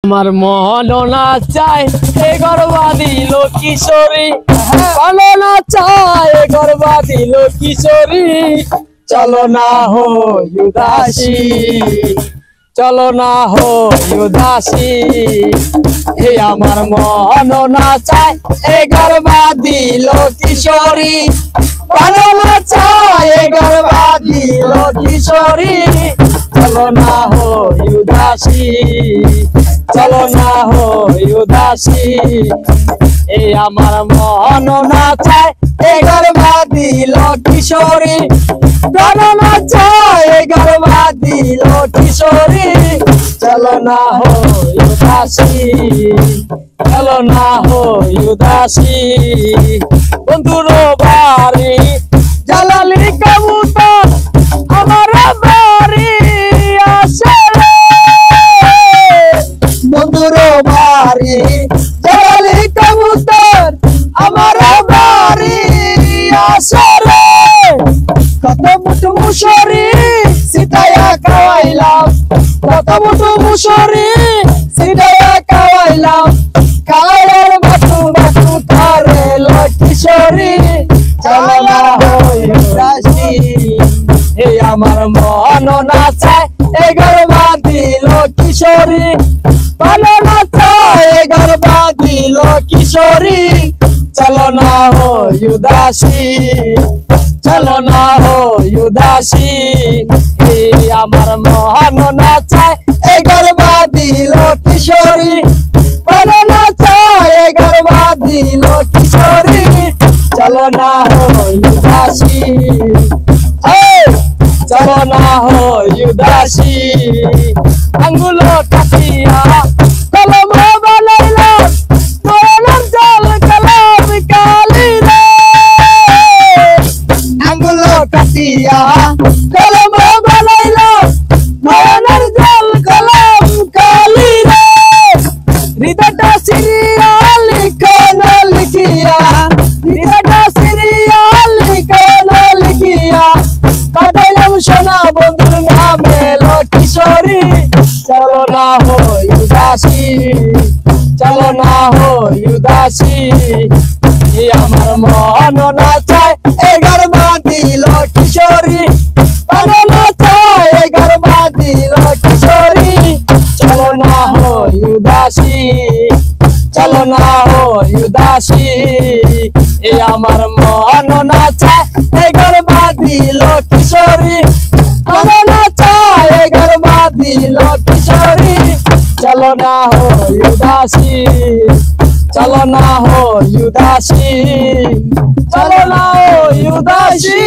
আমার মন না চায় এ গর্বা দিল কিশোরী, মন না চায় এ গর্বা দিল কিশোরী। চলো না হই উদাসী, চলো না হই উদাসী। হে আমার মন না চায় এ গর্বা দিল কিশোরী, মন না চায় এ গর্বা দিল কিশোরী। চলো না হই উদাসী, চলো না হই উদাসী। এই আমার মন না চায় এ গর্বা দিল কিশোরী, মন না চায় এ গর্বা দিল কিশোরী। চলো না হই উদাসী, চলো না হই উদাসী। বন্ধুর বাড়ি জালালি কবুতর আমার বাড়ি আসে রে, বন্ধুর বাড়ি জালালি কবুতর আমার বাড়ি আসে রে। কত মুঠো মুশরি সিটায়া খাওয়াইলাম, কত মুঠো মুশরি সিটায়া খাওয়াইলাম। খাওয়ার বাটু বাটু করে কিশোরী। চলো না হই উদাসী, হে আমার মন না চায় এ গর্বা দিল কিশোরী, মন না চায় এ গর্বা দিল কিশোরী। চলো না হই উদাসী, চলো না হই উদাসী। হে আমার মন না চায় এ গর্বা দিল কিশোরী, মন না চায় এ গর্বা দিল কিশোরী। চলো না হই উদাসী, চলো না হই উদাসী। আঙ্গুল কাটিয়া কলম বানাইলাম, নয়নের জল কলম কালি রে। আঙ্গুল কাটিয়া কলম বানাইলাম, নয়নের জল কলম কালি রে। হৃদয়টা সিরিয়া লিখো না লিখিয়া, হৃদয়টা সিরিয়া লিখো না লিখিয়া। কাটাইলাম সোনা বন্ধুর নামে কিশোরী। চলো না হই উদাসী, চলো না হই উদাসী। আমার মন না চায় এ গর্বা দিল কিশোরী, মন না চায় এ গর্বা দিল কিশোরী। চলো না হই উদাসী, চলো না হই উদাসী। এ আমার মন না চায় এ গর্বা দিল কিশোরী, মন না চায় এ গর্বা দিল কিশোরী। চলো না হই উদাসী, চলো না হই উদাসী, চলো না হই উদাসী।